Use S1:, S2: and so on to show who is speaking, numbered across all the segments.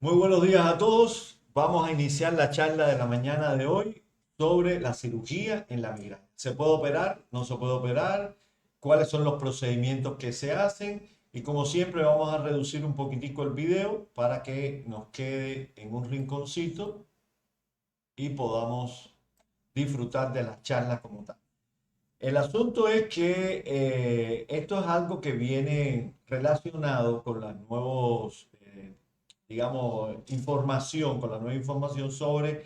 S1: Muy buenos días a todos. Vamos a iniciar la charla de la mañana de hoy sobre la cirugía en la migraña. ¿Se puede operar? ¿No se puede operar? ¿Cuáles son los procedimientos que se hacen? Y como siempre vamos a reducir un poquitico el video para que nos quede en un rinconcito y podamos disfrutar de las charlas como tal. El asunto es que esto es algo que viene relacionado con las nuevos, digamos, información, con la nueva información sobre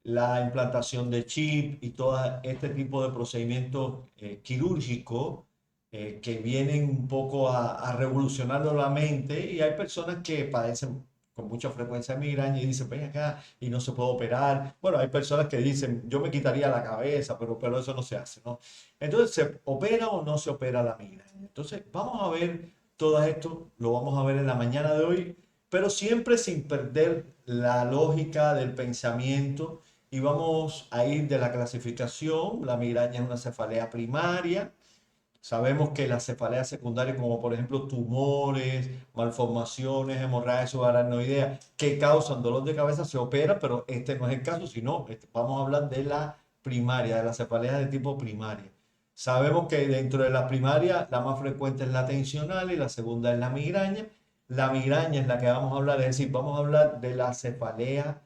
S1: la implantación de chip y todo este tipo de procedimientos quirúrgicos que vienen un poco a revolucionar la mente y hay personas que padecen con mucha frecuencia migraña y dicen, ven acá y no se puede operar. Bueno, hay personas que dicen, yo me quitaría la cabeza, pero eso no se hace, ¿no? Entonces, ¿se opera o no se opera la migraña? Entonces, vamos a ver todo esto, lo vamos a ver en la mañana de hoy, pero siempre sin perder la lógica del pensamiento y vamos a ir de la clasificación. La migraña es una cefalea primaria. Sabemos que las cefaleas secundarias, como por ejemplo tumores, malformaciones, hemorragias subaracnoideas, que causan dolor de cabeza, se opera, pero este no es el caso, sino vamos a hablar de la primaria, de las cefaleas de tipo primaria. Sabemos que dentro de la primaria la más frecuente es la tensional y la segunda es la migraña. La migraña es la que vamos a hablar, es decir, vamos a hablar de la cefalea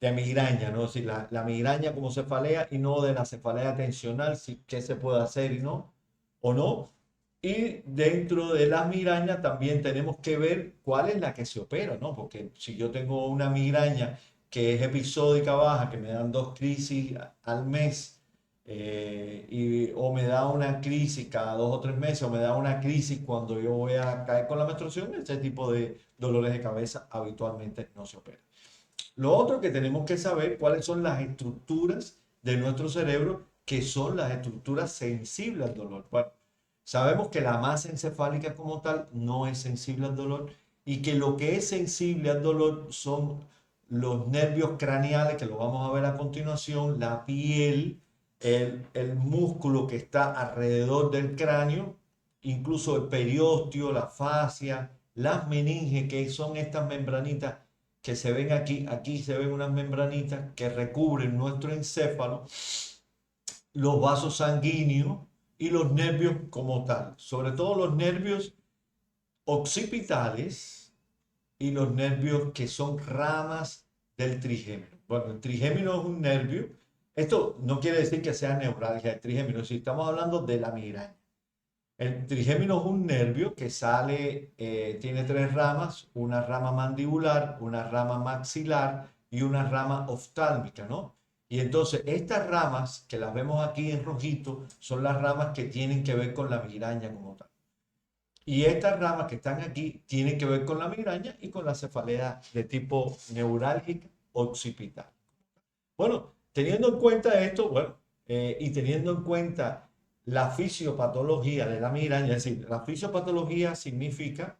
S1: de migraña, ¿no? Si la migraña como cefalea y no de la cefalea tensional, si, qué se puede hacer y no, o no. Y dentro de las migrañas también tenemos que ver cuál es la que se opera, ¿no? Porque si yo tengo una migraña que es episódica baja, que me dan dos crisis al mes, o me da una crisis cada 2 o 3 meses, o me da una crisis cuando yo voy a caer con la menstruación, ese tipo de dolores de cabeza habitualmente no se opera. Lo otro que tenemos que saber cuáles son las estructuras de nuestro cerebro que son las estructuras sensibles al dolor. Bueno, sabemos que la masa encefálica como tal no es sensible al dolor y que lo que es sensible al dolor son los nervios craneales, que lo vamos a ver a continuación, la piel, el músculo que está alrededor del cráneo, incluso el periósteo, la fascia, las meninges, que son estas membranitas que se ven aquí, aquí se ven unas membranitas que recubren nuestro encéfalo, los vasos sanguíneos y los nervios como tal, sobre todo los nervios occipitales y los nervios que son ramas del trigémino. Bueno, el trigémino es un nervio, esto no quiere decir que sea neuralgia el trigémino, si estamos hablando de la migraña. El trigémino es un nervio que sale, tiene tres ramas, una rama mandibular, una rama maxilar y una rama oftálmica, ¿no? Y entonces estas ramas que las vemos aquí en rojito son las ramas que tienen que ver con la migraña como tal. Y estas ramas que están aquí tienen que ver con la migraña y con la cefalea de tipo neurálgica occipital. Bueno, teniendo en cuenta esto, bueno, y teniendo en cuenta la fisiopatología de la migraña, es decir, la fisiopatología significa,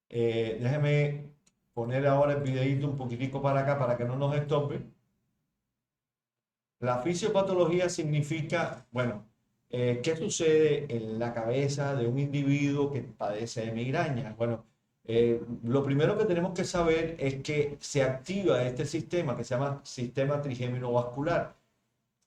S1: déjeme poner ahora el videito un poquitico para acá para que no nos estorbe. La fisiopatología significa, bueno, ¿qué sucede en la cabeza de un individuo que padece de migraña? Bueno, lo primero que tenemos que saber es que se activa este sistema que se llama sistema trigémino vascular,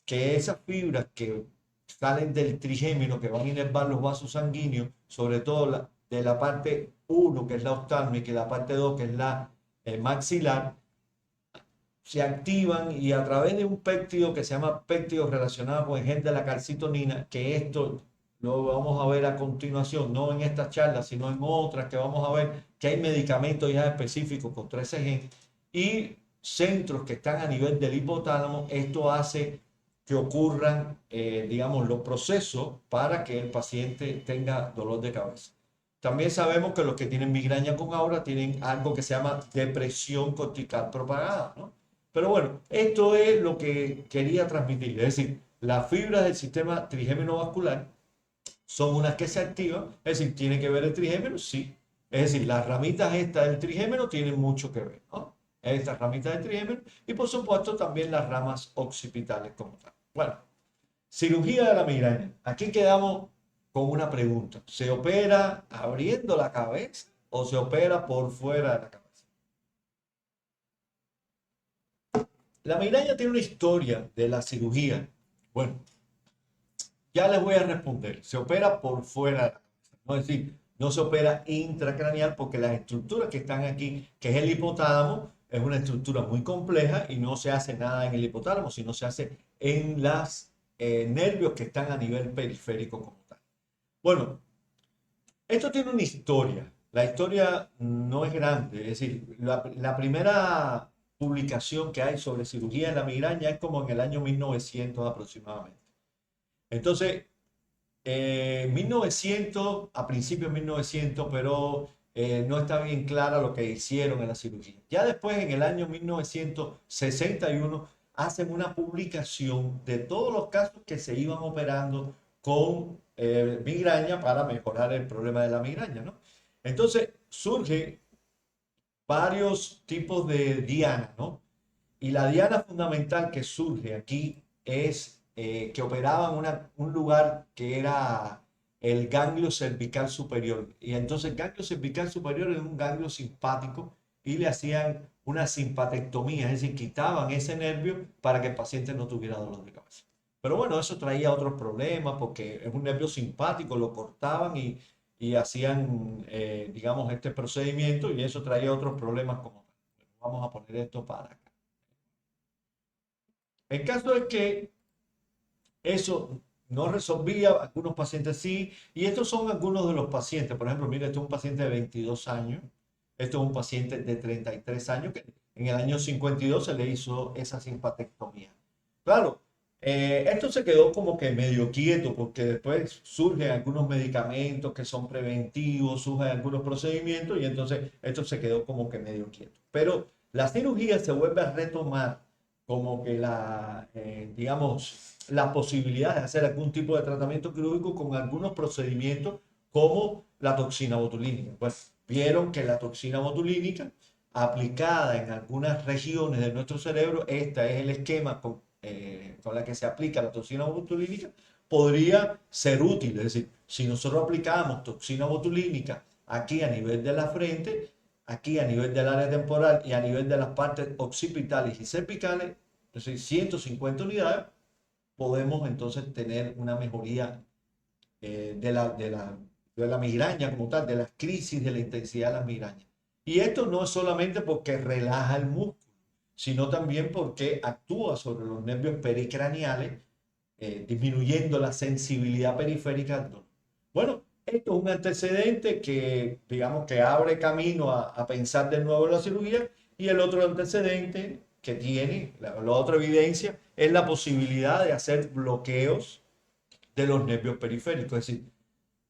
S1: que esas fibras que salen del trigémino, que van a inervar los vasos sanguíneos, sobre todo de la parte uno que es la oftálmica, y la parte 2 que es la maxilar, se activan y a través de un péptido que se llama péptido relacionado con el gen de la calcitonina, que esto lo vamos a ver a continuación, no en esta charla, sino en otras que vamos a ver, que hay medicamentos ya específicos contra ese gen y centros que están a nivel del hipotálamo. Esto hace que ocurran, digamos, los procesos para que el paciente tenga dolor de cabeza. También sabemos que los que tienen migraña con aura tienen algo que se llama depresión cortical propagada, ¿no? Pero bueno, esto es lo que quería transmitir. Es decir, las fibras del sistema trigémino vascular son unas que se activan. Es decir, ¿tiene que ver el trigémino? Sí. Es decir, las ramitas estas del trigémino tienen mucho que ver, ¿no? Estas ramitas del trigémino y por supuesto también las ramas occipitales como tal. Bueno, cirugía de la migraña. Aquí quedamos con una pregunta. ¿Se opera abriendo la cabeza o se opera por fuera de la cabeza. La migraña tiene una historia de la cirugía. Bueno, ya les voy a responder. Se opera por fuera de la cabeza. ¿No? Es decir, no se opera intracraneal porque las estructuras que están aquí, que es el hipotálamo, es una estructura muy compleja y no se hace nada en el hipotálamo, sino se hace en los nervios que están a nivel periférico como tal. Bueno, esto tiene una historia. La historia no es grande. Es decir, la primera publicación que hay sobre cirugía en la migraña es como en el año 1900 aproximadamente. Entonces, 1900, a principios de 1900, pero no está bien clara lo que hicieron en la cirugía. Ya después, en el año 1961, hacen una publicación de todos los casos que se iban operando con migraña para mejorar el problema de la migraña, ¿no? Entonces, surgen varios tipos de diana, ¿no? Y la diana fundamental que surge aquí es que operaban un lugar que era el ganglio cervical superior. Y entonces el ganglio cervical superior es un ganglio simpático y le hacían una simpatectomía, es decir, quitaban ese nervio para que el paciente no tuviera dolor de cabeza. Pero bueno, eso traía otros problemas porque es un nervio simpático, lo cortaban y hacían, digamos, este procedimiento y eso traía otros problemas como tal. Vamos a poner esto para acá. El caso es que eso no resolvía, algunos pacientes sí, y estos son algunos de los pacientes. Por ejemplo, mire, este es un paciente de 22 años, este es un paciente de 33 años que en el año 52 se le hizo esa simpatectomía. Claro, esto se quedó como que medio quieto porque después surgen algunos medicamentos que son preventivos, surgen algunos procedimientos y entonces esto se quedó como que medio quieto. Pero la cirugía se vuelve a retomar como que digamos, la posibilidad de hacer algún tipo de tratamiento quirúrgico con algunos procedimientos como la toxina botulínica. Pues vieron que la toxina botulínica aplicada en algunas regiones de nuestro cerebro, este es el esquema con la que se aplica la toxina botulínica, podría ser útil. Es decir, si nosotros aplicamos toxina botulínica aquí a nivel de la frente, aquí a nivel del área temporal y a nivel de las partes occipitales y cervicales, es decir, 150 unidades, podemos entonces tener una mejoría de la migraña como tal, de las crisis de la intensidad de las migrañas. Y esto no es solamente porque relaja el músculo, sino también porque actúa sobre los nervios pericraneales, disminuyendo la sensibilidad periférica. Bueno, esto es un antecedente que, digamos, que abre camino a pensar de nuevo en la cirugía, y el otro antecedente que tiene, la otra evidencia, es la posibilidad de hacer bloqueos de los nervios periféricos. Es decir,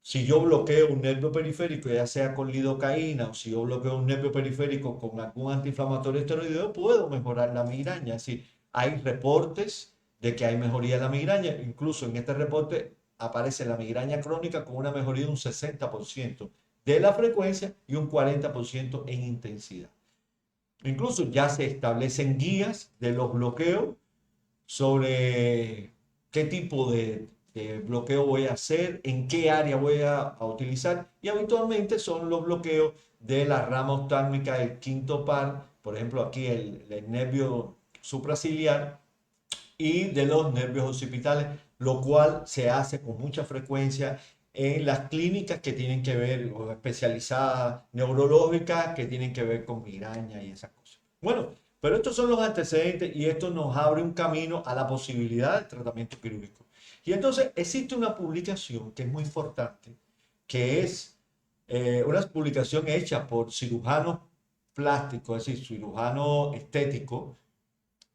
S1: si yo bloqueo un nervio periférico, ya sea con lidocaína o si yo bloqueo un nervio periférico con algún antiinflamatorio esteroideo, puedo mejorar la migraña. Es decir, hay reportes de que hay mejoría de la migraña. Incluso en este reporte aparece la migraña crónica con una mejoría de un 60% de la frecuencia y un 40% en intensidad. Incluso ya se establecen guías de los bloqueos sobre qué tipo de bloqueo voy a hacer, en qué área voy a utilizar, y habitualmente son los bloqueos de la rama oftálmica del quinto par, por ejemplo aquí el nervio supraciliar, y de los nervios occipitales, lo cual se hace con mucha frecuencia en las clínicas que tienen que ver, o especializadas neurológicas, que tienen que ver con migraña y esas cosas. Bueno, pero estos son los antecedentes y esto nos abre un camino a la posibilidad del tratamiento quirúrgico. Y entonces existe una publicación que es muy importante, que es una publicación hecha por cirujanos plásticos, es decir, cirujanos estéticos,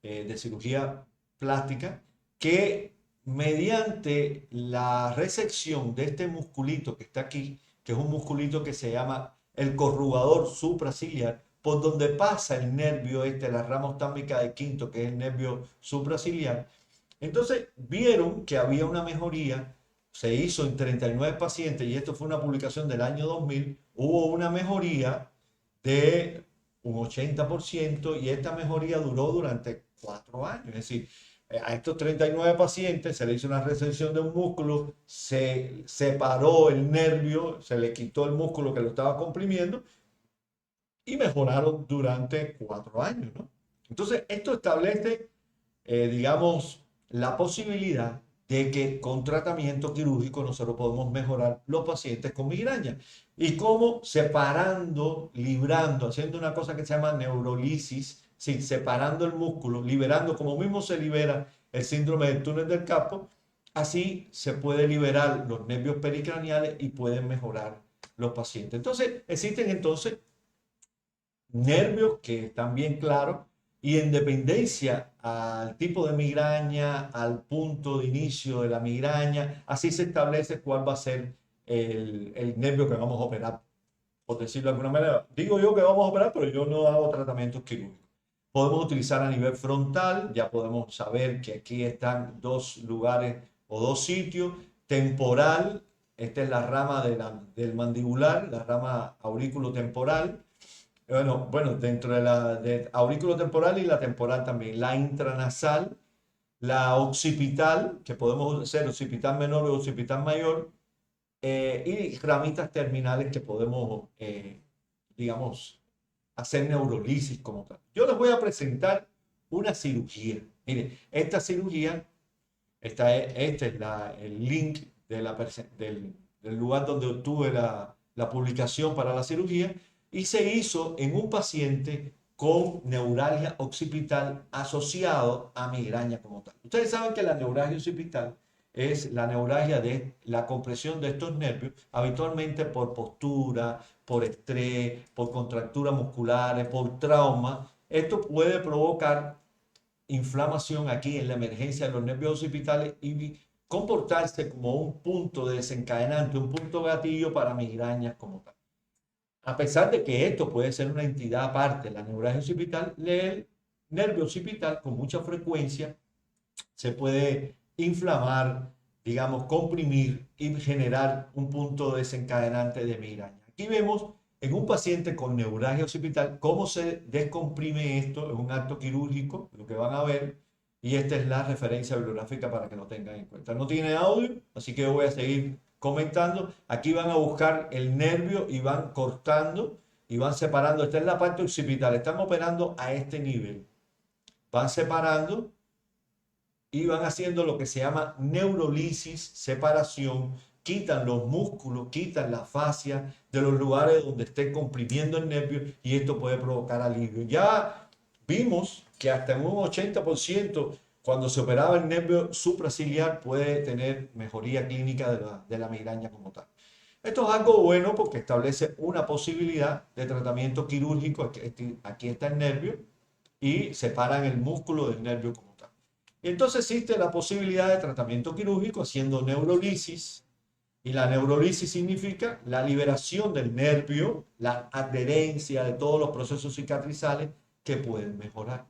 S1: de cirugía plástica, que mediante la resección de este musculito que está aquí, que es un musculito que se llama el corrugador supraciliar, por donde pasa el nervio la rama oftálmica de quinto, que es el nervio supraciliar. Entonces vieron que había una mejoría, se hizo en 39 pacientes, y esto fue una publicación del año 2000, hubo una mejoría de un 80%, y esta mejoría duró durante 4 años. Es decir, a estos 39 pacientes se le hizo una resección de un músculo, se separó el nervio, se le quitó el músculo que lo estaba comprimiendo, y mejoraron durante 4 años, ¿no? Entonces, esto establece, digamos, la posibilidad de que con tratamiento quirúrgico nosotros podemos mejorar los pacientes con migraña. ¿Y cómo? Separando, librando, haciendo una cosa que se llama neurolisis, sí, separando el músculo, liberando, como mismo se libera el síndrome del túnel del carpo, así se puede liberar los nervios pericraniales y pueden mejorar los pacientes. Entonces, existen entonces nervios que están bien claros y en dependencia al tipo de migraña, al punto de inicio de la migraña, así se establece cuál va a ser el nervio que vamos a operar, por decirlo de alguna manera. Digo yo que vamos a operar, pero yo no hago tratamientos quirúrgicos. Podemos utilizar a nivel frontal, ya podemos saber que aquí están dos lugares o dos sitios. Temporal, esta es la rama del mandibular, la rama aurículo-temporal. Bueno, dentro de la aurículo temporal y la temporal también. La intranasal, la occipital, que podemos hacer occipital menor o occipital mayor, y ramitas terminales que podemos, digamos, hacer neurolisis como tal. Yo les voy a presentar una cirugía. Mire, esta cirugía, este es el link del lugar donde obtuve la publicación para la cirugía y se hizo en un paciente con neuralgia occipital asociado a migraña como tal. Ustedes saben que la neuralgia occipital es la neuralgia de la compresión de estos nervios, habitualmente por postura, por estrés, por contracturas musculares, por trauma. Esto puede provocar inflamación aquí en la emergencia de los nervios occipitales y comportarse como un punto desencadenante, un punto gatillo para migrañas como tal. A pesar de que esto puede ser una entidad aparte, la neuralgia occipital, el nervio occipital con mucha frecuencia se puede inflamar, digamos, comprimir y generar un punto desencadenante de migraña. Aquí vemos en un paciente con neuralgia occipital cómo se descomprime esto, es un acto quirúrgico, lo que van a ver, y esta es la referencia bibliográfica para que lo tengan en cuenta. No tiene audio, así que yo voy a seguir comentando. Aquí van a buscar el nervio y van cortando y van separando. Esta es la parte occipital, están operando a este nivel. Van separando y van haciendo lo que se llama neurolisis, separación, quitan los músculos, quitan la fascia de los lugares donde esté comprimiendo el nervio y esto puede provocar alivio. Ya vimos que hasta en un 80% cuando se operaba el nervio supraciliar puede tener mejoría clínica de la migraña como tal. Esto es algo bueno porque establece una posibilidad de tratamiento quirúrgico. Aquí está el nervio y separan el músculo del nervio como tal. Y entonces existe la posibilidad de tratamiento quirúrgico haciendo neurolisis. Y la neurolisis significa la liberación del nervio, la adherencia de todos los procesos cicatrizales que pueden mejorar.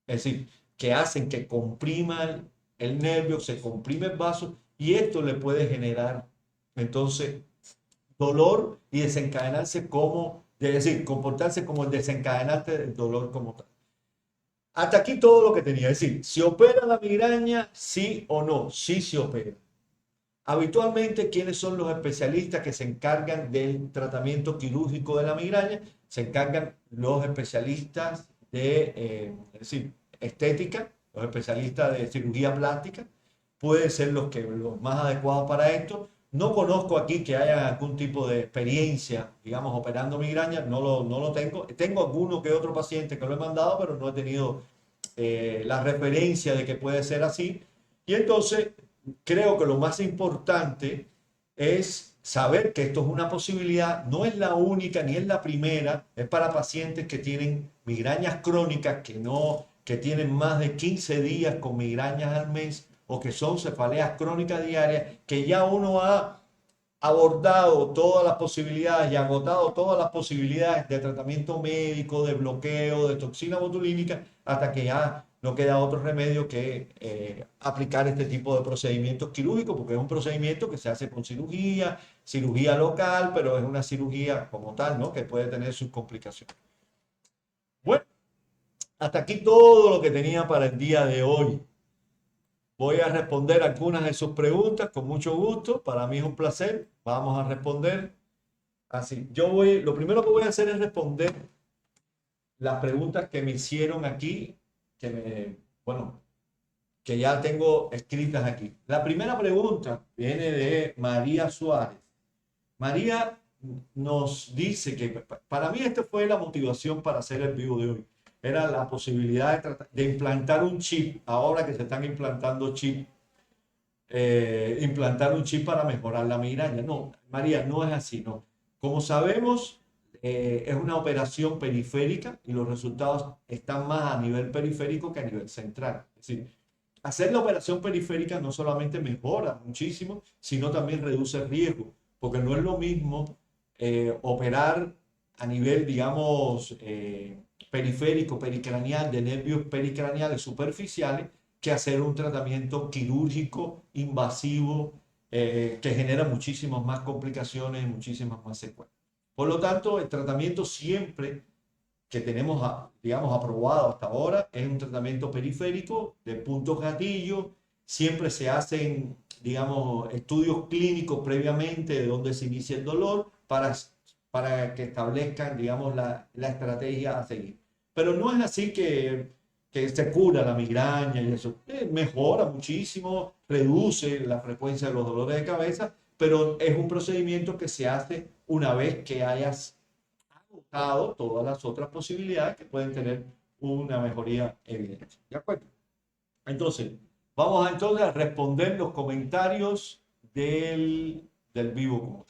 S1: Es decir, que hacen que comprima el nervio, se comprime el vaso y esto le puede generar entonces dolor y desencadenarse como, es decir, comportarse como el desencadenante del dolor como tal. Hasta aquí todo lo que tenía. Es decir, ¿se opera la migraña? Sí o no. Sí se opera. Habitualmente, ¿quiénes son los especialistas que se encargan del tratamiento quirúrgico de la migraña? Se encargan los especialistas de, es decir, estética, los especialistas de cirugía plástica. Pueden ser los más adecuados para esto. No conozco aquí que haya algún tipo de experiencia, digamos, operando migraña. No lo tengo. Tengo alguno que otro paciente que lo he mandado, pero no he tenido la referencia de que puede ser así. Y entonces creo que lo más importante es saber que esto es una posibilidad, no es la única ni es la primera, es para pacientes que tienen migrañas crónicas, que tienen más de 15 días con migrañas al mes o que son cefaleas crónicas diarias, que ya uno ha abordado todas las posibilidades y agotado todas las posibilidades de tratamiento médico, de bloqueo, de toxina botulínica, hasta que ya no queda otro remedio que aplicar este tipo de procedimientos quirúrgicos, porque es un procedimiento que se hace con cirugía, cirugía local, pero es una cirugía como tal, ¿no? Que puede tener sus complicaciones. Bueno, hasta aquí todo lo que tenía para el día de hoy. Voy a responder algunas de sus preguntas con mucho gusto. Para mí es un placer. Vamos a responder. Así, lo primero que voy a hacer es responder las preguntas que me hicieron aquí, bueno, que ya tengo escritas aquí. La primera pregunta viene de María Suárez. María nos dice que para mí esta fue la motivación para hacer el vivo de hoy. Era la posibilidad de implantar un chip, ahora que se están implantando chip, implantar un chip para mejorar la migraña. No, María, no es así, no. Como sabemos, es una operación periférica y los resultados están más a nivel periférico que a nivel central. Es decir, hacer la operación periférica no solamente mejora muchísimo, sino también reduce el riesgo, porque no es lo mismo operar a nivel, digamos, periférico, pericraneal, de nervios pericraneales superficiales, que hacer un tratamiento quirúrgico invasivo que genera muchísimas más complicaciones, muchísimas más secuelas. Por lo tanto, el tratamiento siempre que tenemos, digamos, aprobado hasta ahora es un tratamiento periférico de puntos gatillo. Siempre se hacen, digamos, estudios clínicos previamente de dónde se inicia el dolor para que establezcan, digamos, la estrategia a seguir. Pero no es así que se cura la migraña y eso. Mejora muchísimo, reduce la frecuencia de los dolores de cabeza, pero es un procedimiento que se hace una vez que hayas agotado todas las otras posibilidades que pueden tener una mejoría evidente. ¿De acuerdo? Entonces, vamos entonces a responder los comentarios del vivo.